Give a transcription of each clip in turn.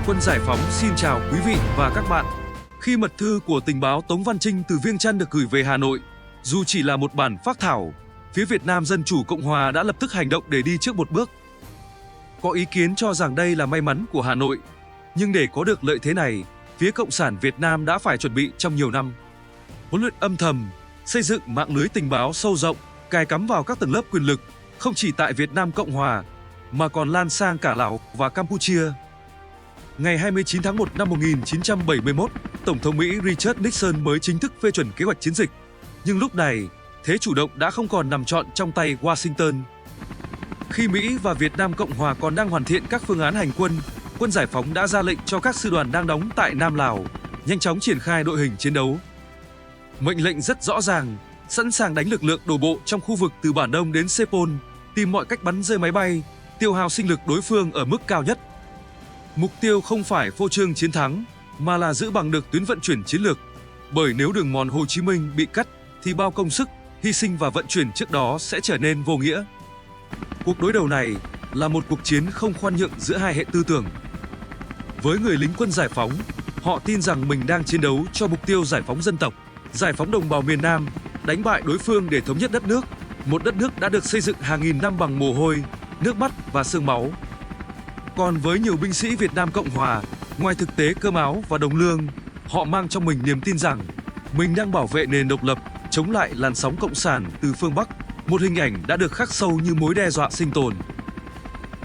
Quân Giải phóng xin chào quý vị và các bạn. Khi mật thư của tình báo Tống Văn Trinh từ Viêng Chăn được gửi về Hà Nội, dù chỉ là một bản phác thảo, phía Việt Nam Dân Chủ Cộng Hòa đã lập tức hành động để đi trước một bước. Có ý kiến cho rằng đây là may mắn của Hà Nội, nhưng để có được lợi thế này, phía Cộng sản Việt Nam đã phải chuẩn bị trong nhiều năm. Huấn luyện âm thầm, xây dựng mạng lưới tình báo sâu rộng, cài cắm vào các tầng lớp quyền lực, không chỉ tại Việt Nam Cộng Hòa, mà còn lan sang cả Lào và Campuchia. Ngày 29 tháng 1 năm 1971, Tổng thống Mỹ Richard Nixon mới chính thức phê chuẩn kế hoạch chiến dịch. Nhưng lúc này, thế chủ động đã không còn nằm trọn trong tay Washington. Khi Mỹ và Việt Nam Cộng Hòa còn đang hoàn thiện các phương án hành quân, Quân Giải phóng đã ra lệnh cho các sư đoàn đang đóng tại Nam Lào nhanh chóng triển khai đội hình chiến đấu. Mệnh lệnh rất rõ ràng, sẵn sàng đánh lực lượng đổ bộ trong khu vực từ Bản Đông đến Sepol, tìm mọi cách bắn rơi máy bay, tiêu hao sinh lực đối phương ở mức cao nhất. Mục tiêu không phải phô trương chiến thắng, mà là giữ bằng được tuyến vận chuyển chiến lược. Bởi nếu đường mòn Hồ Chí Minh bị cắt, thì bao công sức, hy sinh và vận chuyển trước đó sẽ trở nên vô nghĩa. Cuộc đối đầu này là một cuộc chiến không khoan nhượng giữa hai hệ tư tưởng. Với người lính Quân Giải phóng, họ tin rằng mình đang chiến đấu cho mục tiêu giải phóng dân tộc, giải phóng đồng bào miền Nam, đánh bại đối phương để thống nhất đất nước, một đất nước đã được xây dựng hàng nghìn năm bằng mồ hôi, nước mắt và xương máu. Còn với nhiều binh sĩ Việt Nam Cộng Hòa, ngoài thực tế cơm áo và đồng lương, họ mang trong mình niềm tin rằng mình đang bảo vệ nền độc lập, chống lại làn sóng cộng sản từ phương Bắc, một hình ảnh đã được khắc sâu như mối đe dọa sinh tồn.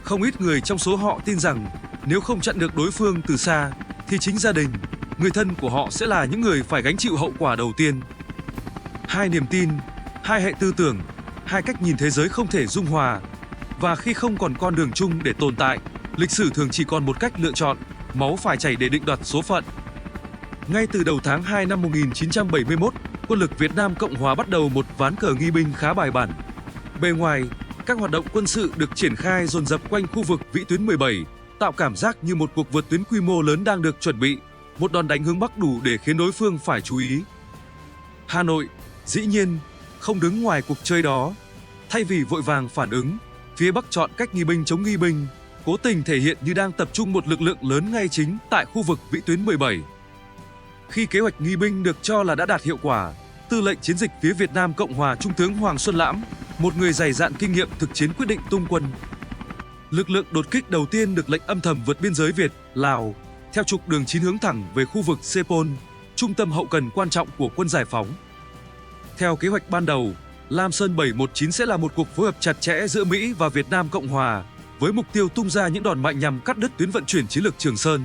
Không ít người trong số họ tin rằng nếu không chặn được đối phương từ xa, thì chính gia đình, người thân của họ sẽ là những người phải gánh chịu hậu quả đầu tiên. Hai niềm tin, hai hệ tư tưởng, hai cách nhìn thế giới không thể dung hòa. Và khi không còn con đường chung để tồn tại, lịch sử thường chỉ còn một cách lựa chọn, máu phải chảy để định đoạt số phận. Ngay từ đầu tháng 2 năm 1971, quân lực Việt Nam Cộng Hòa bắt đầu một ván cờ nghi binh khá bài bản. Bề ngoài, các hoạt động quân sự được triển khai dồn dập quanh khu vực vĩ tuyến 17, tạo cảm giác như một cuộc vượt tuyến quy mô lớn đang được chuẩn bị, một đòn đánh hướng Bắc đủ để khiến đối phương phải chú ý. Hà Nội, dĩ nhiên, không đứng ngoài cuộc chơi đó. Thay vì vội vàng phản ứng, phía Bắc chọn cách nghi binh chống nghi binh, cố tình thể hiện như đang tập trung một lực lượng lớn ngay chính tại khu vực vĩ tuyến 17. Khi kế hoạch nghi binh được cho là đã đạt hiệu quả, Tư lệnh chiến dịch phía Việt Nam Cộng Hòa Trung tướng Hoàng Xuân Lãm, một người dày dạn kinh nghiệm thực chiến quyết định tung quân. Lực lượng đột kích đầu tiên được lệnh âm thầm vượt biên giới Việt, Lào, theo trục đường 9 hướng thẳng về khu vực Sepol, trung tâm hậu cần quan trọng của Quân Giải phóng. Theo kế hoạch ban đầu, Lam Sơn 719 sẽ là một cuộc phối hợp chặt chẽ giữa Mỹ và Việt Nam Cộng Hòa, với mục tiêu tung ra những đòn mạnh nhằm cắt đứt tuyến vận chuyển chiến lược Trường Sơn.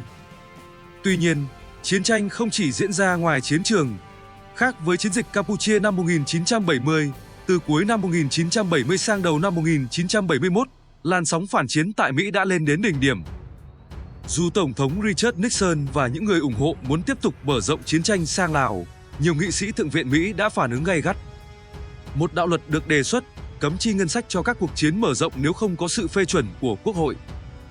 Tuy nhiên, chiến tranh không chỉ diễn ra ngoài chiến trường. Khác với chiến dịch Campuchia năm 1970, từ cuối năm 1970 sang đầu năm 1971, làn sóng phản chiến tại Mỹ đã lên đến đỉnh điểm. Dù Tổng thống Richard Nixon và những người ủng hộ muốn tiếp tục mở rộng chiến tranh sang Lào, nhiều nghị sĩ Thượng viện Mỹ đã phản ứng gay gắt. Một đạo luật được đề xuất cấm chi ngân sách cho các cuộc chiến mở rộng nếu không có sự phê chuẩn của Quốc hội.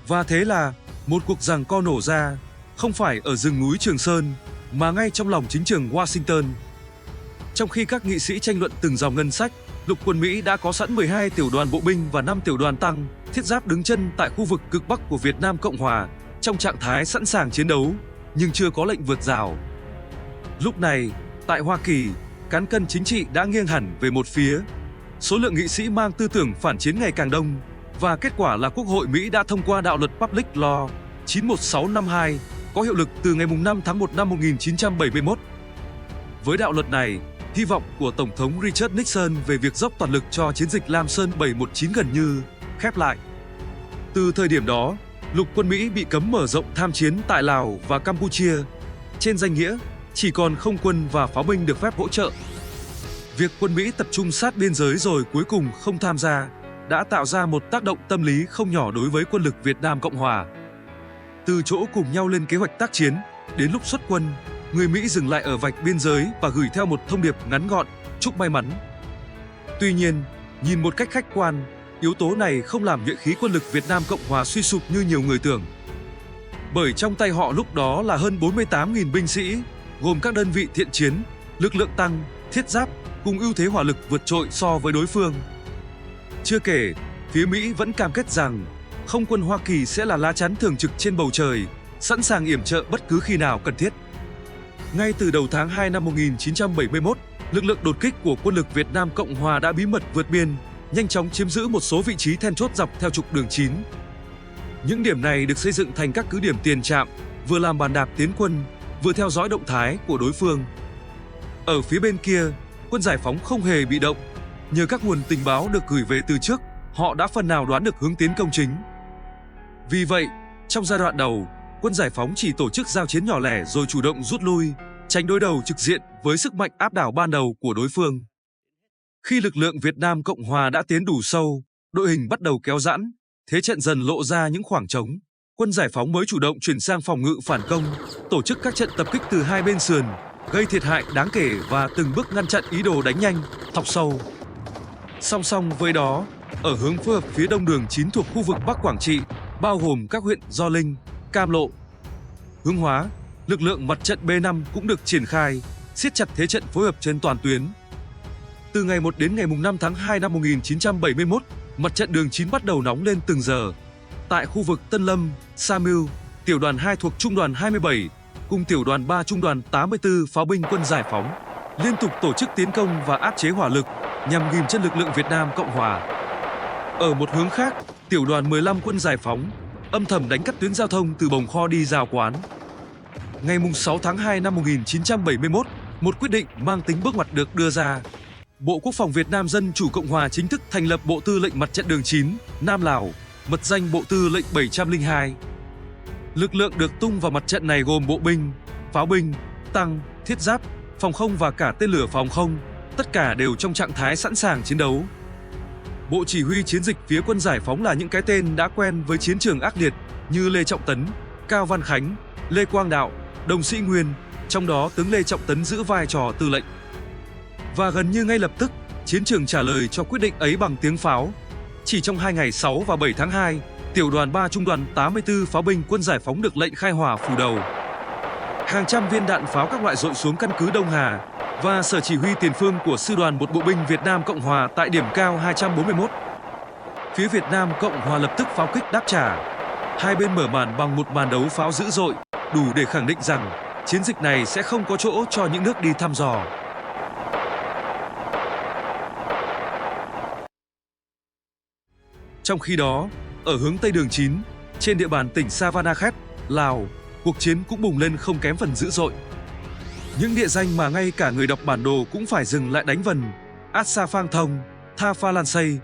Và thế là một cuộc giằng co nổ ra, không phải ở rừng núi Trường Sơn, mà ngay trong lòng chính trường Washington. Trong khi các nghị sĩ tranh luận từng dòng ngân sách, lục quân Mỹ đã có sẵn 12 tiểu đoàn bộ binh và 5 tiểu đoàn tăng, thiết giáp đứng chân tại khu vực cực Bắc của Việt Nam Cộng Hòa, trong trạng thái sẵn sàng chiến đấu, nhưng chưa có lệnh vượt rào. Lúc này, tại Hoa Kỳ, cán cân chính trị đã nghiêng hẳn về một phía. Số lượng nghị sĩ mang tư tưởng phản chiến ngày càng đông, và kết quả là Quốc hội Mỹ đã thông qua đạo luật Public Law 91652, có hiệu lực từ ngày 5 tháng 1 năm 1971. Với đạo luật này, hy vọng của Tổng thống Richard Nixon về việc dốc toàn lực cho chiến dịch Lam Sơn 719 gần như khép lại. Từ thời điểm đó, lục quân Mỹ bị cấm mở rộng tham chiến tại Lào và Campuchia. Trên danh nghĩa, chỉ còn không quân và pháo binh được phép hỗ trợ. Việc quân Mỹ tập trung sát biên giới rồi cuối cùng không tham gia đã tạo ra một tác động tâm lý không nhỏ đối với quân lực Việt Nam Cộng Hòa. Từ chỗ cùng nhau lên kế hoạch tác chiến, đến lúc xuất quân, người Mỹ dừng lại ở vạch biên giới và gửi theo một thông điệp ngắn gọn, chúc may mắn. Tuy nhiên, nhìn một cách khách quan, yếu tố này không làm nhuệ khí quân lực Việt Nam Cộng Hòa suy sụp như nhiều người tưởng. Bởi trong tay họ lúc đó là hơn 48.000 binh sĩ, gồm các đơn vị thiện chiến, lực lượng tăng, thiết giáp, cùng ưu thế hỏa lực vượt trội so với đối phương. Chưa kể, phía Mỹ vẫn cam kết rằng không quân Hoa Kỳ sẽ là lá chắn thường trực trên bầu trời, sẵn sàng yểm trợ bất cứ khi nào cần thiết. Ngay từ đầu tháng 2 năm 1971, lực lượng đột kích của Quân lực Việt Nam Cộng Hòa đã bí mật vượt biên, nhanh chóng chiếm giữ một số vị trí then chốt dọc theo trục đường 9. Những điểm này được xây dựng thành các cứ điểm tiền trạm, vừa làm bàn đạp tiến quân, vừa theo dõi động thái của đối phương. Ở phía bên kia, quân giải phóng không hề bị động. Nhờ các nguồn tình báo được gửi về từ trước, họ đã phần nào đoán được hướng tiến công chính. Vì vậy, trong giai đoạn đầu, quân giải phóng chỉ tổ chức giao chiến nhỏ lẻ rồi chủ động rút lui, tránh đối đầu trực diện với sức mạnh áp đảo ban đầu của đối phương. Khi lực lượng Việt Nam Cộng Hòa đã tiến đủ sâu, đội hình bắt đầu kéo giãn, thế trận dần lộ ra những khoảng trống. Quân giải phóng mới chủ động chuyển sang phòng ngự phản công, tổ chức các trận tập kích từ hai bên sườn, gây thiệt hại đáng kể và từng bước ngăn chặn ý đồ đánh nhanh, thọc sâu. Song song với đó, ở hướng phối hợp phía đông đường 9 thuộc khu vực Bắc Quảng Trị, bao gồm các huyện Gio Linh, Cam Lộ, Hướng Hóa, lực lượng mặt trận B5 cũng được triển khai, siết chặt thế trận phối hợp trên toàn tuyến. Từ ngày 1 đến ngày 5 tháng 2 năm 1971, mặt trận đường 9 bắt đầu nóng lên từng giờ. Tại khu vực Tân Lâm, Sa Mưu, tiểu đoàn 2 thuộc trung đoàn 27 cùng tiểu đoàn 3 trung đoàn 84 pháo binh quân giải phóng liên tục tổ chức tiến công và áp chế hỏa lực nhằm ghim chân lực lượng Việt Nam Cộng Hòa. Ở một hướng khác, tiểu đoàn 15 quân giải phóng âm thầm đánh cắt tuyến giao thông từ Bồng Kho đi Giào Quán. Ngày 6 tháng 2 năm 1971, một quyết định mang tính bước ngoặt được đưa ra. Bộ Quốc phòng Việt Nam Dân Chủ Cộng Hòa chính thức thành lập Bộ Tư lệnh Mặt trận đường 9, Nam Lào, mật danh Bộ Tư lệnh 702. Lực lượng được tung vào mặt trận này gồm bộ binh, pháo binh, tăng, thiết giáp, phòng không và cả tên lửa phòng không, tất cả đều trong trạng thái sẵn sàng chiến đấu. Bộ chỉ huy chiến dịch phía quân giải phóng là những cái tên đã quen với chiến trường ác liệt như Lê Trọng Tấn, Cao Văn Khánh, Lê Quang Đạo, Đồng Sĩ Nguyên, trong đó tướng Lê Trọng Tấn giữ vai trò tư lệnh. Và gần như ngay lập tức, chiến trường trả lời cho quyết định ấy bằng tiếng pháo. Chỉ trong 2 ngày 6 và 7 tháng 2, tiểu đoàn 3 trung đoàn 84 pháo binh quân giải phóng được lệnh khai hỏa phủ đầu. Hàng trăm viên đạn pháo các loại dội xuống căn cứ Đông Hà và sở chỉ huy tiền phương của sư đoàn 1 bộ binh Việt Nam Cộng Hòa tại điểm cao 241. Phía Việt Nam Cộng Hòa lập tức pháo kích đáp trả. Hai bên mở màn bằng một màn đấu pháo dữ dội, đủ để khẳng định rằng chiến dịch này sẽ không có chỗ cho những nước đi thăm dò. Trong khi đó, ở hướng Tây đường 9, trên địa bàn tỉnh Savanakhet, Lào, cuộc chiến cũng bùng lên không kém phần dữ dội. Những địa danh mà ngay cả người đọc bản đồ cũng phải dừng lại đánh vần, Asa Phang Thong, Tha Pha Lan Say,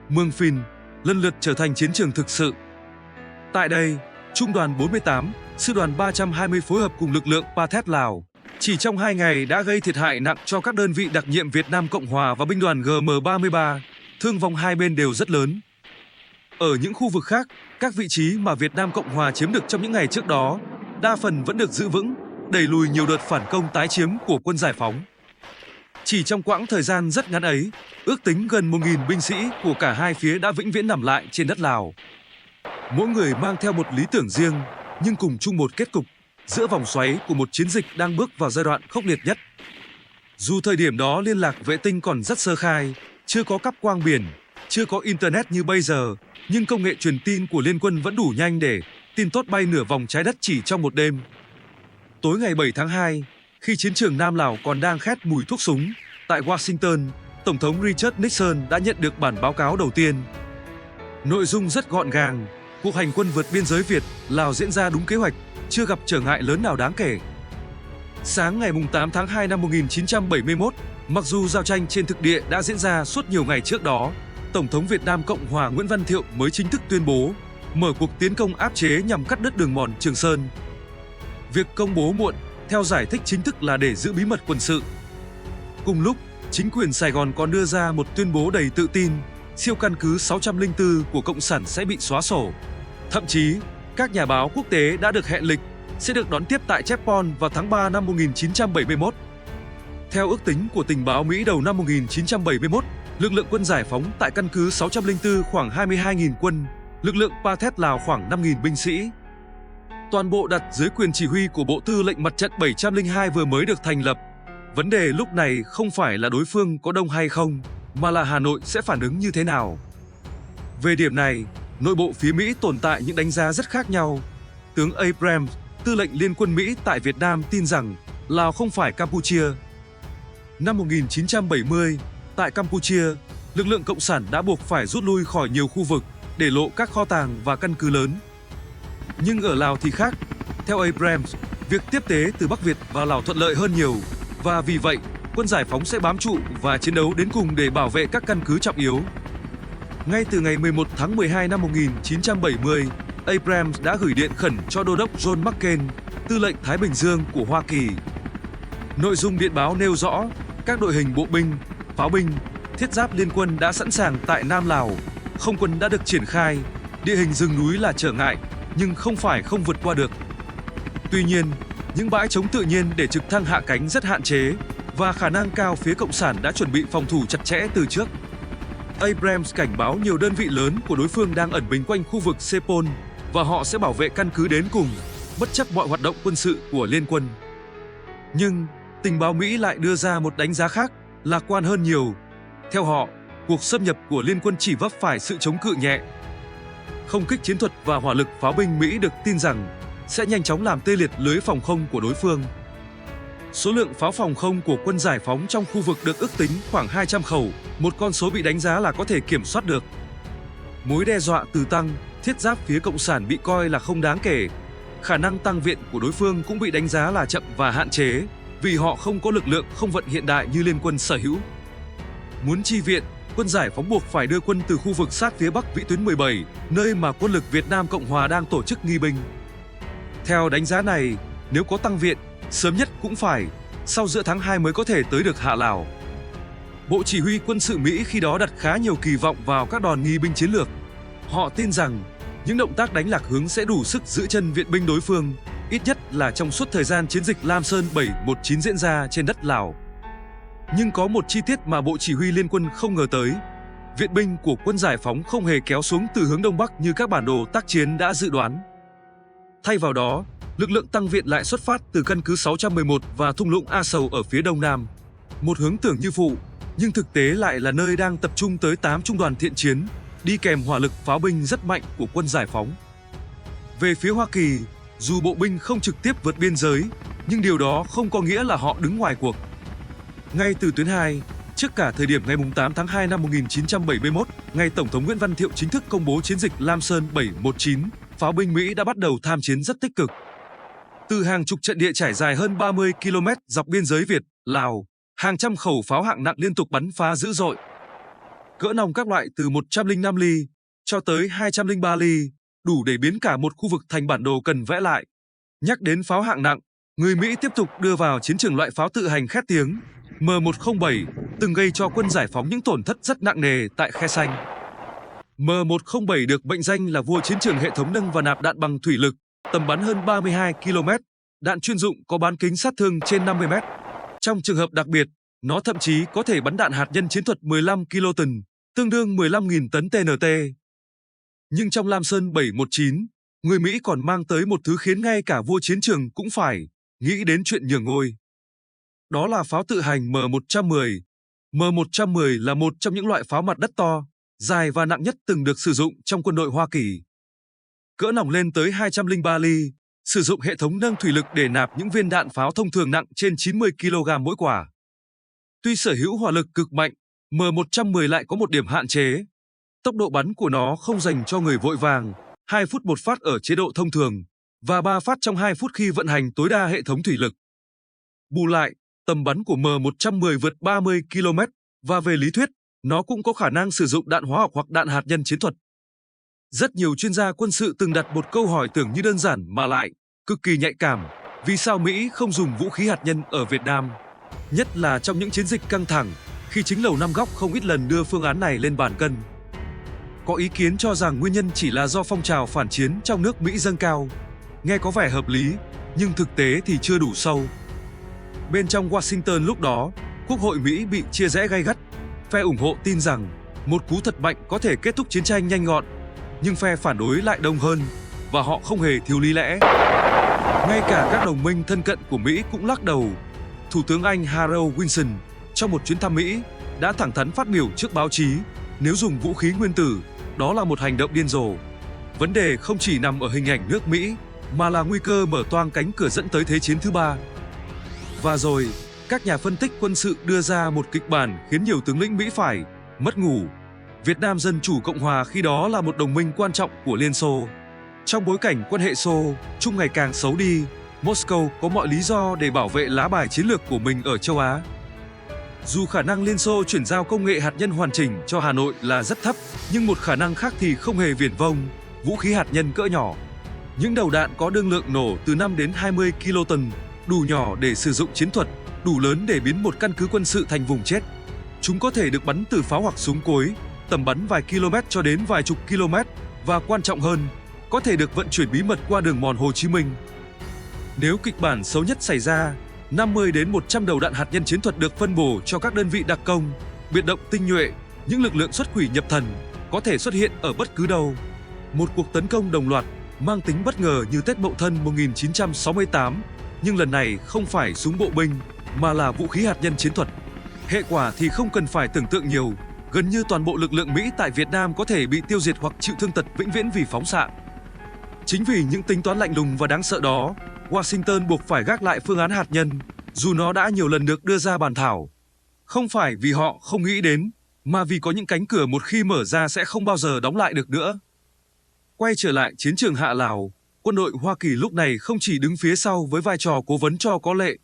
Mương Phìn, lần lượt trở thành chiến trường thực sự. Tại đây, Trung đoàn 48, Sư đoàn 320 phối hợp cùng lực lượng Pathet Lào, chỉ trong 2 ngày đã gây thiệt hại nặng cho các đơn vị đặc nhiệm Việt Nam Cộng Hòa và binh đoàn GM33, thương vong hai bên đều rất lớn. Ở những khu vực khác, các vị trí mà Việt Nam Cộng Hòa chiếm được trong những ngày trước đó, đa phần vẫn được giữ vững, đẩy lùi nhiều đợt phản công tái chiếm của quân giải phóng. Chỉ trong quãng thời gian rất ngắn ấy, ước tính gần 1.000 binh sĩ của cả hai phía đã vĩnh viễn nằm lại trên đất Lào. Mỗi người mang theo một lý tưởng riêng, nhưng cùng chung một kết cục, giữa vòng xoáy của một chiến dịch đang bước vào giai đoạn khốc liệt nhất. Dù thời điểm đó liên lạc vệ tinh còn rất sơ khai, chưa có cáp quang biển, chưa có Internet như bây giờ, nhưng công nghệ truyền tin của Liên quân vẫn đủ nhanh để tin tốt bay nửa vòng trái đất chỉ trong một đêm. Tối ngày 7 tháng 2, khi chiến trường Nam Lào còn đang khét mùi thuốc súng, tại Washington, Tổng thống Richard Nixon đã nhận được bản báo cáo đầu tiên. Nội dung rất gọn gàng, cuộc hành quân vượt biên giới Việt-Lào diễn ra đúng kế hoạch, chưa gặp trở ngại lớn nào đáng kể. Sáng ngày 8 tháng 2 năm 1971, mặc dù giao tranh trên thực địa đã diễn ra suốt nhiều ngày trước đó, Tổng thống Việt Nam Cộng Hòa Nguyễn Văn Thiệu mới chính thức tuyên bố mở cuộc tiến công áp chế nhằm cắt đứt đường mòn Trường Sơn. Việc công bố muộn, theo giải thích chính thức là để giữ bí mật quân sự. Cùng lúc, chính quyền Sài Gòn còn đưa ra một tuyên bố đầy tự tin, siêu căn cứ 604 của Cộng sản sẽ bị xóa sổ. Thậm chí, các nhà báo quốc tế đã được hẹn lịch sẽ được đón tiếp tại Chepon vào tháng 3 năm 1971. Theo ước tính của tình báo Mỹ đầu năm 1971, lực lượng quân giải phóng tại căn cứ 604 khoảng 22.000 quân, lực lượng Pathet Lào khoảng 5.000 binh sĩ. Toàn bộ đặt dưới quyền chỉ huy của Bộ Tư lệnh Mặt trận 702 vừa mới được thành lập. Vấn đề lúc này không phải là đối phương có đông hay không, mà là Hà Nội sẽ phản ứng như thế nào. Về điểm này, nội bộ phía Mỹ tồn tại những đánh giá rất khác nhau. Tướng Abrams, tư lệnh Liên quân Mỹ tại Việt Nam tin rằng Lào không phải Campuchia. Năm 1970, tại Campuchia, lực lượng Cộng sản đã buộc phải rút lui khỏi nhiều khu vực, để lộ các kho tàng và căn cứ lớn. Nhưng ở Lào thì khác. Theo Abrams, việc tiếp tế từ Bắc Việt vào Lào thuận lợi hơn nhiều, và vì vậy, quân giải phóng sẽ bám trụ và chiến đấu đến cùng để bảo vệ các căn cứ trọng yếu. Ngay từ ngày 11 tháng 12 năm 1970, Abrams đã gửi điện khẩn cho Đô đốc John McCain, tư lệnh Thái Bình Dương của Hoa Kỳ. Nội dung điện báo nêu rõ, các đội hình bộ binh, pháo binh, thiết giáp liên quân đã sẵn sàng tại Nam Lào, không quân đã được triển khai, địa hình rừng núi là trở ngại, nhưng không phải không vượt qua được. Tuy nhiên, những bãi trống tự nhiên để trực thăng hạ cánh rất hạn chế, và khả năng cao phía Cộng sản đã chuẩn bị phòng thủ chặt chẽ từ trước. Abrams cảnh báo nhiều đơn vị lớn của đối phương đang ẩn mình quanh khu vực Sepol, và họ sẽ bảo vệ căn cứ đến cùng, bất chấp mọi hoạt động quân sự của liên quân. Nhưng, tình báo Mỹ lại đưa ra một đánh giá khác, lạc quan hơn nhiều. Theo họ, cuộc xâm nhập của liên quân chỉ vấp phải sự chống cự nhẹ. Không kích chiến thuật và hỏa lực pháo binh Mỹ được tin rằng sẽ nhanh chóng làm tê liệt lưới phòng không của đối phương. Số lượng pháo phòng không của quân giải phóng trong khu vực được ước tính khoảng 200 khẩu, một con số bị đánh giá là có thể kiểm soát được. Mối đe dọa từ tăng, thiết giáp phía Cộng sản bị coi là không đáng kể. Khả năng tăng viện của đối phương cũng bị đánh giá là chậm và hạn chế, vì họ không có lực lượng không vận hiện đại như liên quân sở hữu. Muốn chi viện, quân giải phóng buộc phải đưa quân từ khu vực sát phía Bắc vĩ tuyến 17, nơi mà quân lực Việt Nam Cộng Hòa đang tổ chức nghi binh. Theo đánh giá này, nếu có tăng viện, sớm nhất cũng phải sau giữa tháng 2 mới có thể tới được Hạ Lào. Bộ Chỉ huy quân sự Mỹ khi đó đặt khá nhiều kỳ vọng vào các đòn nghi binh chiến lược. Họ tin rằng những động tác đánh lạc hướng sẽ đủ sức giữ chân viện binh đối phương, ít nhất là trong suốt thời gian chiến dịch Lam Sơn 719 diễn ra trên đất Lào. Nhưng có một chi tiết mà Bộ Chỉ huy Liên quân không ngờ tới. Viện binh của quân giải phóng không hề kéo xuống từ hướng Đông Bắc như các bản đồ tác chiến đã dự đoán. Thay vào đó, lực lượng tăng viện lại xuất phát từ căn cứ 611 và thung lũng A Sầu ở phía Đông Nam. Một hướng tưởng như phụ, nhưng thực tế lại là nơi đang tập trung tới 8 trung đoàn thiện chiến, đi kèm hỏa lực pháo binh rất mạnh của quân giải phóng. Về phía Hoa Kỳ, dù bộ binh không trực tiếp vượt biên giới, nhưng điều đó không có nghĩa là họ đứng ngoài cuộc. Ngay từ tuyến 2, trước cả thời điểm ngày 8 tháng 2 năm 1971, ngày Tổng thống Nguyễn Văn Thiệu chính thức công bố chiến dịch Lam Sơn 719, pháo binh Mỹ đã bắt đầu tham chiến rất tích cực. Từ hàng chục trận địa trải dài hơn 30 km dọc biên giới Việt, Lào, hàng trăm khẩu pháo hạng nặng liên tục bắn phá dữ dội. Cỡ nòng các loại từ 105 ly cho tới 203 ly, đủ để biến cả một khu vực thành bản đồ cần vẽ lại. Nhắc đến pháo hạng nặng, người Mỹ tiếp tục đưa vào chiến trường loại pháo tự hành khét tiếng M107, từng gây cho quân giải phóng những tổn thất rất nặng nề tại Khe Xanh. M107 được mệnh danh là vua chiến trường hệ thống nâng và nạp đạn bằng thủy lực, tầm bắn hơn 32 km, đạn chuyên dụng có bán kính sát thương trên 50 m. Trong trường hợp đặc biệt, nó thậm chí có thể bắn đạn hạt nhân chiến thuật 15 kiloton, tương đương 15.000 tấn TNT. Nhưng trong Lam Sơn 719, người Mỹ còn mang tới một thứ khiến ngay cả vua chiến trường cũng phải nghĩ đến chuyện nhường ngôi. Đó là pháo tự hành M110. M110 là một trong những loại pháo mặt đất to, dài và nặng nhất từng được sử dụng trong quân đội Hoa Kỳ. Cỡ nòng lên tới 203 ly, sử dụng hệ thống nâng thủy lực để nạp những viên đạn pháo thông thường nặng trên 90 kg mỗi quả. Tuy sở hữu hỏa lực cực mạnh, M110 lại có một điểm hạn chế. Tốc độ bắn của nó không dành cho người vội vàng, 2 phút một phát ở chế độ thông thường, và 3 phát trong 2 phút khi vận hành tối đa hệ thống thủy lực. Bù lại, tầm bắn của M110 vượt 30 km, và về lý thuyết, nó cũng có khả năng sử dụng đạn hóa học hoặc đạn hạt nhân chiến thuật. Rất nhiều chuyên gia quân sự từng đặt một câu hỏi tưởng như đơn giản mà lại cực kỳ nhạy cảm: vì sao Mỹ không dùng vũ khí hạt nhân ở Việt Nam? Nhất là trong những chiến dịch căng thẳng, khi chính Lầu Năm Góc không ít lần đưa phương án này lên bàn cân. Có ý kiến cho rằng nguyên nhân chỉ là do phong trào phản chiến trong nước Mỹ dâng cao. Nghe có vẻ hợp lý, nhưng thực tế thì chưa đủ sâu. Bên trong Washington lúc đó, Quốc hội Mỹ bị chia rẽ gay gắt. Phe ủng hộ tin rằng một cú thật mạnh có thể kết thúc chiến tranh nhanh gọn, nhưng phe phản đối lại đông hơn, và họ không hề thiếu lý lẽ. Ngay cả các đồng minh thân cận của Mỹ cũng lắc đầu. Thủ tướng Anh Harold Wilson, trong một chuyến thăm Mỹ, đã thẳng thắn phát biểu trước báo chí, nếu dùng vũ khí nguyên tử, đó là một hành động điên rồ. Vấn đề không chỉ nằm ở hình ảnh nước Mỹ, mà là nguy cơ mở toang cánh cửa dẫn tới Thế chiến thứ ba. Và rồi, các nhà phân tích quân sự đưa ra một kịch bản khiến nhiều tướng lĩnh Mỹ phải mất ngủ. Việt Nam Dân Chủ Cộng Hòa khi đó là một đồng minh quan trọng của Liên Xô. Trong bối cảnh quan hệ Xô Trung ngày càng xấu đi, Moscow có mọi lý do để bảo vệ lá bài chiến lược của mình ở châu Á. Dù khả năng Liên Xô chuyển giao công nghệ hạt nhân hoàn chỉnh cho Hà Nội là rất thấp, nhưng một khả năng khác thì không hề viển vông, vũ khí hạt nhân cỡ nhỏ. Những đầu đạn có đương lượng nổ từ 5 đến 20 kiloton, đủ nhỏ để sử dụng chiến thuật, đủ lớn để biến một căn cứ quân sự thành vùng chết. Chúng có thể được bắn từ pháo hoặc súng cối, tầm bắn vài km cho đến vài chục km, và quan trọng hơn, có thể được vận chuyển bí mật qua đường mòn Hồ Chí Minh. Nếu kịch bản xấu nhất xảy ra, 50 đến 100 đầu đạn hạt nhân chiến thuật được phân bổ cho các đơn vị đặc công, biệt động tinh nhuệ, những lực lượng xuất quỷ nhập thần, có thể xuất hiện ở bất cứ đâu. Một cuộc tấn công đồng loạt, mang tính bất ngờ như Tết Mậu Thân 1968, nhưng lần này không phải súng bộ binh, mà là vũ khí hạt nhân chiến thuật. Hệ quả thì không cần phải tưởng tượng nhiều, gần như toàn bộ lực lượng Mỹ tại Việt Nam có thể bị tiêu diệt hoặc chịu thương tật vĩnh viễn vì phóng xạ. Chính vì những tính toán lạnh lùng và đáng sợ đó, Washington buộc phải gác lại phương án hạt nhân, dù nó đã nhiều lần được đưa ra bàn thảo. Không phải vì họ không nghĩ đến, mà vì có những cánh cửa một khi mở ra sẽ không bao giờ đóng lại được nữa. Quay trở lại chiến trường Hạ Lào, quân đội Hoa Kỳ lúc này không chỉ đứng phía sau với vai trò cố vấn cho có lệ.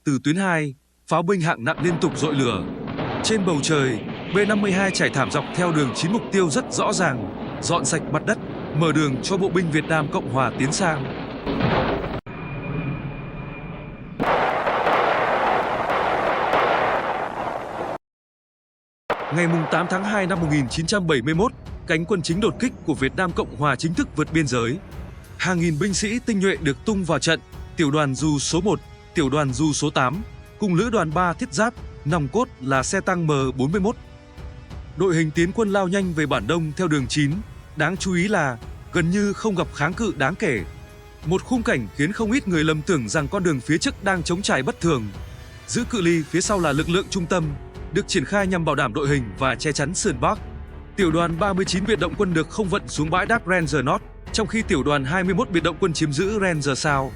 Từ tuyến 2, pháo binh hạng nặng liên tục dội lửa. Trên bầu trời, B-52 trải thảm dọc theo đường 9 mục tiêu rất rõ ràng, dọn sạch mặt đất, mở đường cho bộ binh Việt Nam Cộng Hòa tiến sang. Ngày 8 tháng 2 năm 1971, cánh quân chính đột kích của Việt Nam Cộng Hòa chính thức vượt biên giới. Hàng nghìn binh sĩ tinh nhuệ được tung vào trận, tiểu đoàn dù số 1, tiểu đoàn dù số 8, cùng lữ đoàn 3 thiết giáp, nòng cốt là xe tăng M41. Đội hình tiến quân lao nhanh về Bản Đông theo đường 9, đáng chú ý là gần như không gặp kháng cự đáng kể. Một khung cảnh khiến không ít người lầm tưởng rằng con đường phía trước đang trống trải bất thường. Giữ cự ly phía sau là lực lượng trung tâm, được triển khai nhằm bảo đảm đội hình và che chắn sườn Bắc. Tiểu đoàn 39 biệt động quân được không vận xuống bãi đáp Ranger North, trong khi tiểu đoàn 21 biệt động quân chiếm giữ Ranger South.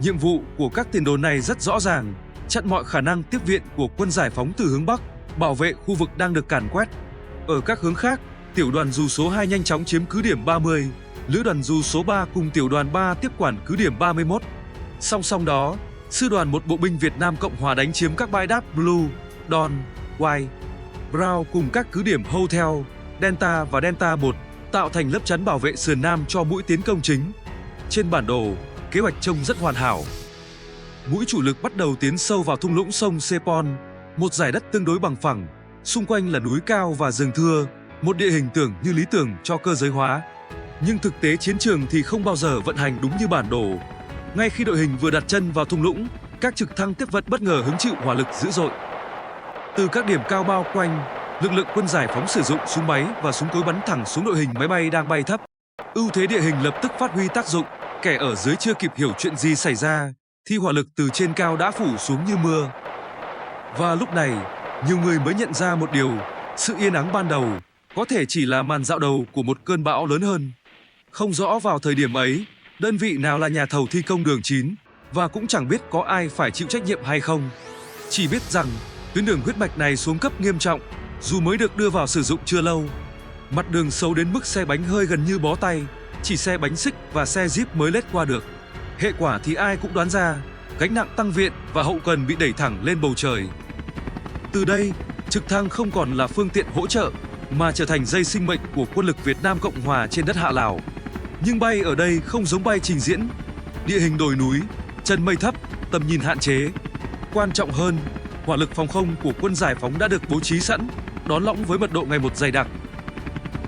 Nhiệm vụ của các tiền đồn này rất rõ ràng, chặn mọi khả năng tiếp viện của quân giải phóng từ hướng Bắc, bảo vệ khu vực đang được càn quét. Ở các hướng khác, tiểu đoàn dù số 2 nhanh chóng chiếm cứ điểm 30, lữ đoàn dù số 3 cùng tiểu đoàn 3 tiếp quản cứ điểm 31. Song song đó, sư đoàn 1 bộ binh Việt Nam Cộng Hòa đánh chiếm các bãi đáp Blue, Don, White, Brown cùng các cứ điểm Hotel, Delta và Delta 1, tạo thành lớp chắn bảo vệ sườn Nam cho mũi tiến công chính. Trên bản đồ, kế hoạch trông rất hoàn hảo. Mũi chủ lực bắt đầu tiến sâu vào thung lũng sông Sepon, một dải đất tương đối bằng phẳng, xung quanh là núi cao và rừng thưa, một địa hình tưởng như lý tưởng cho cơ giới hóa. Nhưng thực tế chiến trường thì không bao giờ vận hành đúng như bản đồ. Ngay khi đội hình vừa đặt chân vào thung lũng, các trực thăng tiếp vật bất ngờ hứng chịu hỏa lực dữ dội. Từ các điểm cao bao quanh, lực lượng quân giải phóng sử dụng súng máy và súng cối bắn thẳng xuống đội hình máy bay đang bay thấp. Ưu thế địa hình lập tức phát huy tác dụng, kẻ ở dưới chưa kịp hiểu chuyện gì xảy ra, thì hỏa lực từ trên cao đã phủ xuống như mưa. Và lúc này, nhiều người mới nhận ra một điều, sự yên ắng ban đầu có thể chỉ là màn dạo đầu của một cơn bão lớn hơn. Không rõ vào thời điểm ấy, đơn vị nào là nhà thầu thi công đường 9, và cũng chẳng biết có ai phải chịu trách nhiệm hay không. Chỉ biết rằng, tuyến đường huyết mạch này xuống cấp nghiêm trọng, dù mới được đưa vào sử dụng chưa lâu. Mặt đường xấu đến mức xe bánh hơi gần như bó tay, chỉ xe bánh xích và xe Jeep mới lết qua được. Hệ quả thì ai cũng đoán ra, gánh nặng tăng viện và hậu cần bị đẩy thẳng lên bầu trời. Từ đây, trực thăng không còn là phương tiện hỗ trợ, mà trở thành dây sinh mệnh của quân lực Việt Nam Cộng Hòa trên đất Hạ Lào. Nhưng bay ở đây không giống bay trình diễn. Địa hình đồi núi, chân mây thấp, tầm nhìn hạn chế. Quan trọng hơn, hỏa lực phòng không của quân giải phóng đã được bố trí sẵn, đón lõng với mật độ ngày một dày đặc.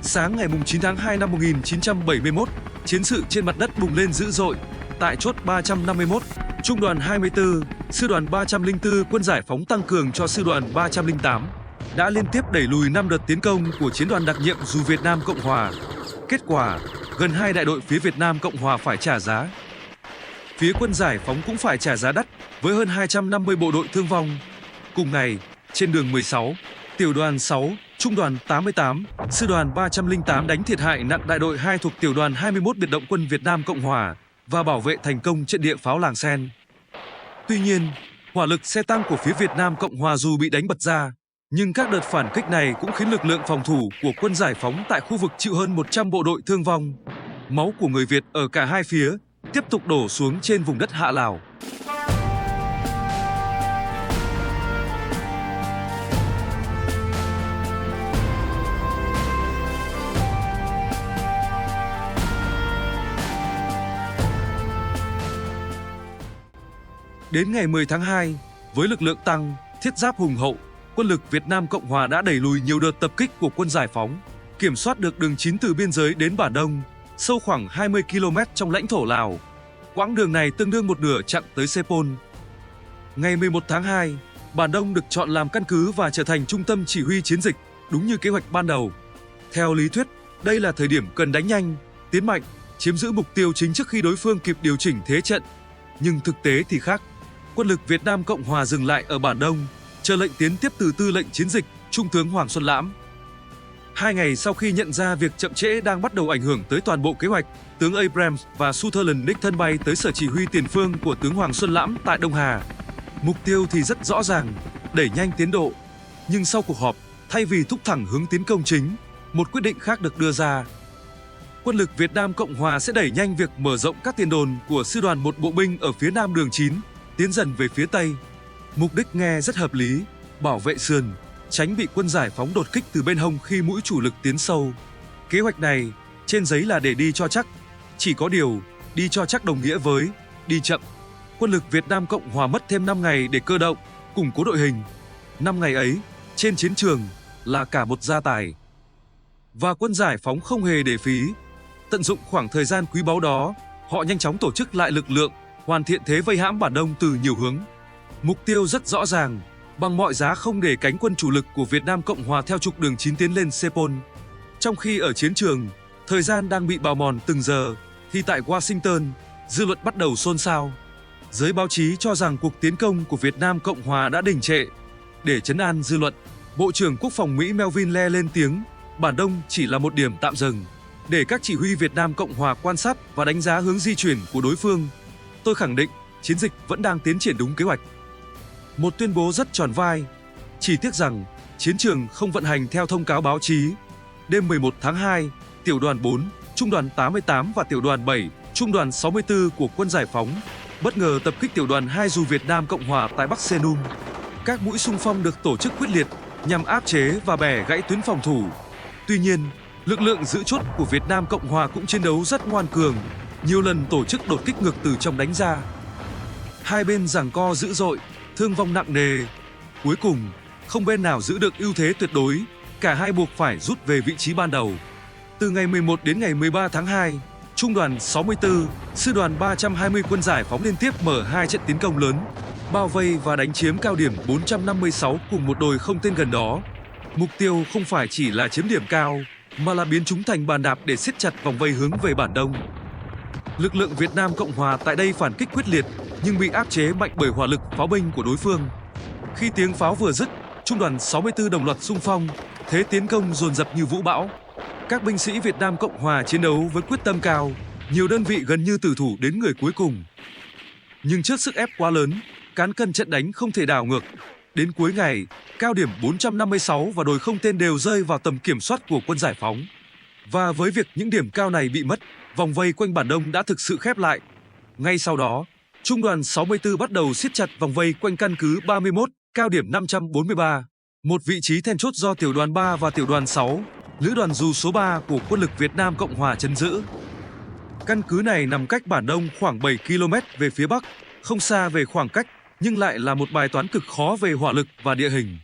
Sáng ngày 9 tháng 2 năm 1971, chiến sự trên mặt đất bùng lên dữ dội. Tại chốt 351, Trung đoàn 24, Sư đoàn 304 quân giải phóng tăng cường cho Sư đoàn 308 đã liên tiếp đẩy lùi 5 đợt tiến công của chiến đoàn đặc nhiệm dù Việt Nam Cộng Hòa. Kết quả, gần 2 đại đội phía Việt Nam Cộng Hòa phải trả giá. Phía quân giải phóng cũng phải trả giá đắt với hơn 250 bộ đội thương vong. Cùng ngày, trên đường 16, tiểu đoàn 6, Trung đoàn 88, Sư đoàn 308 đánh thiệt hại nặng đại đội 2 thuộc tiểu đoàn 21 biệt động quân Việt Nam Cộng Hòa, và bảo vệ thành công trận địa pháo Làng Sen. Tuy nhiên, hỏa lực xe tăng của phía Việt Nam Cộng Hòa dù bị đánh bật ra, nhưng các đợt phản kích này cũng khiến lực lượng phòng thủ của quân giải phóng tại khu vực chịu hơn 100 bộ đội thương vong. Máu của người Việt ở cả hai phía tiếp tục đổ xuống trên vùng đất Hạ Lào. Đến ngày 10 tháng 2, với lực lượng tăng, thiết giáp hùng hậu, quân lực Việt Nam Cộng Hòa đã đẩy lùi nhiều đợt tập kích của quân giải phóng, kiểm soát được đường 9 từ biên giới đến Bản Đông, sâu khoảng 20 km trong lãnh thổ Lào. Quãng đường này tương đương một nửa chặng tới Sepol. Ngày 11 tháng 2, Bản Đông được chọn làm căn cứ và trở thành trung tâm chỉ huy chiến dịch, đúng như kế hoạch ban đầu. Theo lý thuyết, đây là thời điểm cần đánh nhanh, tiến mạnh, chiếm giữ mục tiêu chính trước khi đối phương kịp điều chỉnh thế trận. Nhưng thực tế thì khác. Quân lực Việt Nam Cộng Hòa dừng lại ở Bản Đông, chờ lệnh tiến tiếp từ Tư lệnh chiến dịch, Trung tướng Hoàng Xuân Lãm. 2 ngày sau khi nhận ra việc chậm trễ đang bắt đầu ảnh hưởng tới toàn bộ kế hoạch, tướng Abrams và Sutherland đích bay tới sở chỉ huy tiền phương của tướng Hoàng Xuân Lãm tại Đông Hà. Mục tiêu thì rất rõ ràng, đẩy nhanh tiến độ. Nhưng sau cuộc họp, thay vì thúc thẳng hướng tiến công chính, một quyết định khác được đưa ra. Quân lực Việt Nam Cộng Hòa sẽ đẩy nhanh việc mở rộng các tiền đồn của sư đoàn 1 bộ binh ở phía nam đường 9, tiến dần về phía tây. Mục đích nghe rất hợp lý, bảo vệ sườn, tránh bị quân giải phóng đột kích từ bên hông khi mũi chủ lực tiến sâu. Kế hoạch này, trên giấy là để đi cho chắc. Chỉ có điều, đi cho chắc đồng nghĩa với đi chậm. Quân lực Việt Nam Cộng Hòa mất thêm 5 ngày để cơ động, củng cố đội hình. 5 ngày ấy, trên chiến trường, là cả một gia tài. Và quân giải phóng không hề để phí. Tận dụng khoảng thời gian quý báu đó, họ nhanh chóng tổ chức lại lực lượng, hoàn thiện thế vây hãm Bản Đông từ nhiều hướng. Mục tiêu rất rõ ràng, bằng mọi giá không để cánh quân chủ lực của Việt Nam Cộng Hòa theo trục đường 9 tiến lên Sepol. Trong khi ở chiến trường, thời gian đang bị bào mòn từng giờ, thì tại Washington, dư luận bắt đầu xôn xao. Giới báo chí cho rằng cuộc tiến công của Việt Nam Cộng Hòa đã đình trệ. Để trấn an dư luận, Bộ trưởng Quốc phòng Mỹ Melvin Le lên tiếng, Bản Đông chỉ là một điểm tạm dừng, để các chỉ huy Việt Nam Cộng Hòa quan sát và đánh giá hướng di chuyển của đối phương. Tôi khẳng định, chiến dịch vẫn đang tiến triển đúng kế hoạch. Một tuyên bố rất tròn vai, chỉ tiếc rằng chiến trường không vận hành theo thông cáo báo chí. Đêm 11 tháng 2, Tiểu đoàn 4, Trung đoàn 88 và Tiểu đoàn 7, Trung đoàn 64 của quân giải phóng bất ngờ tập kích Tiểu đoàn 2 dù Việt Nam Cộng Hòa tại Bắc Senum. Các mũi xung phong được tổ chức quyết liệt nhằm áp chế và bẻ gãy tuyến phòng thủ. Tuy nhiên, lực lượng giữ chốt của Việt Nam Cộng Hòa cũng chiến đấu rất ngoan cường, nhiều lần tổ chức đột kích ngược từ trong đánh ra. Hai bên giằng co dữ dội, thương vong nặng nề. Cuối cùng, không bên nào giữ được ưu thế tuyệt đối, cả hai buộc phải rút về vị trí ban đầu. Từ ngày 11 đến ngày 13 tháng 2, Trung đoàn 64, Sư đoàn 320 quân giải phóng liên tiếp mở 2 trận tiến công lớn, bao vây và đánh chiếm cao điểm 456 cùng một đồi không tên gần đó. Mục tiêu không phải chỉ là chiếm điểm cao, mà là biến chúng thành bàn đạp để siết chặt vòng vây hướng về Bản Đông. Lực lượng Việt Nam Cộng Hòa tại đây phản kích quyết liệt, nhưng bị áp chế mạnh bởi hỏa lực pháo binh của đối phương. Khi tiếng pháo vừa dứt, Trung đoàn 64 đồng loạt xung phong, thế tiến công dồn dập như vũ bão. Các binh sĩ Việt Nam Cộng Hòa chiến đấu với quyết tâm cao, nhiều đơn vị gần như tử thủ đến người cuối cùng. Nhưng trước sức ép quá lớn, cán cân trận đánh không thể đảo ngược. Đến cuối ngày, cao điểm 456 và đồi không tên đều rơi vào tầm kiểm soát của quân giải phóng. Và với việc những điểm cao này bị mất, vòng vây quanh Bản Đông đã thực sự khép lại. Ngay sau đó, Trung đoàn 64 bắt đầu siết chặt vòng vây quanh căn cứ 31, cao điểm 543, một vị trí then chốt do Tiểu đoàn 3 và Tiểu đoàn 6, Lữ đoàn dù số 3 của quân lực Việt Nam Cộng Hòa trấn giữ. Căn cứ này nằm cách Bản Đông khoảng 7 km về phía bắc, không xa về khoảng cách, nhưng lại là một bài toán cực khó về hỏa lực và địa hình.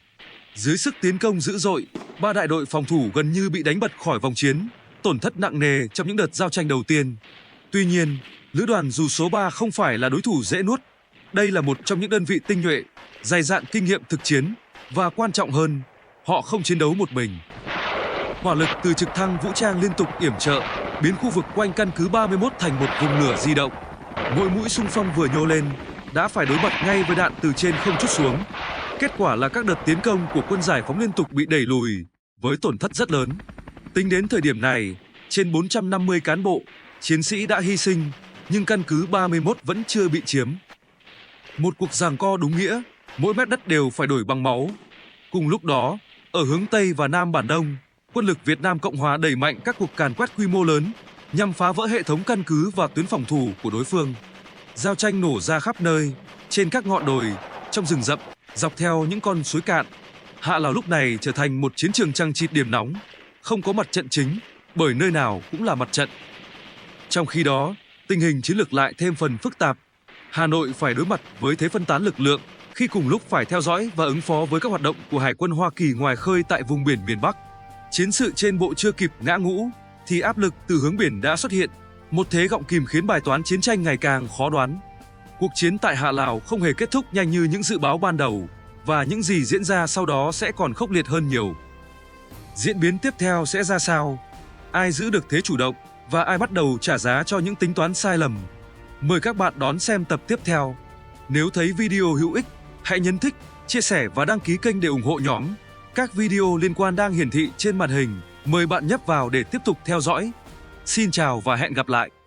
Dưới sức tiến công dữ dội, 3 đại đội phòng thủ gần như bị đánh bật khỏi vòng chiến, tổn thất nặng nề trong những đợt giao tranh đầu tiên. Tuy nhiên, Lữ đoàn dù số 3 không phải là đối thủ dễ nuốt. Đây là một trong những đơn vị tinh nhuệ, dày dạn kinh nghiệm thực chiến, và quan trọng hơn, họ không chiến đấu một mình. Hỏa lực từ trực thăng vũ trang liên tục yểm trợ, biến khu vực quanh căn cứ 31 thành một vùng lửa di động. Mỗi mũi xung phong vừa nhô lên, đã phải đối mặt ngay với đạn từ trên không trút xuống. Kết quả là các đợt tiến công của quân giải phóng liên tục bị đẩy lùi, với tổn thất rất lớn. Tính đến thời điểm này, trên 450 cán bộ, chiến sĩ đã hy sinh, nhưng căn cứ 31 vẫn chưa bị chiếm. Một cuộc giằng co đúng nghĩa, mỗi mét đất đều phải đổi bằng máu. Cùng lúc đó, ở hướng Tây và Nam Bản Đông, quân lực Việt Nam Cộng Hòa đẩy mạnh các cuộc càn quét quy mô lớn nhằm phá vỡ hệ thống căn cứ và tuyến phòng thủ của đối phương. Giao tranh nổ ra khắp nơi, trên các ngọn đồi, trong rừng rậm, dọc theo những con suối cạn. Hạ Lào lúc này trở thành một chiến trường chằng chịt điểm nóng, không có mặt trận chính, bởi nơi nào cũng là mặt trận. Trong khi đó, tình hình chiến lược lại thêm phần phức tạp. Hà Nội phải đối mặt với thế phân tán lực lượng khi cùng lúc phải theo dõi và ứng phó với các hoạt động của Hải quân Hoa Kỳ ngoài khơi tại vùng biển miền Bắc. Chiến sự trên bộ chưa kịp ngã ngũ, thì áp lực từ hướng biển đã xuất hiện. Một thế gọng kìm khiến bài toán chiến tranh ngày càng khó đoán. Cuộc chiến tại Hạ Lào không hề kết thúc nhanh như những dự báo ban đầu, và những gì diễn ra sau đó sẽ còn khốc liệt hơn nhiều. Diễn biến tiếp theo sẽ ra sao? Ai giữ được thế chủ động và ai bắt đầu trả giá cho những tính toán sai lầm? Mời các bạn đón xem tập tiếp theo. Nếu thấy video hữu ích, hãy nhấn thích, chia sẻ và đăng ký kênh để ủng hộ nhóm. Các video liên quan đang hiển thị trên màn hình. Mời bạn nhấp vào để tiếp tục theo dõi. Xin chào và hẹn gặp lại!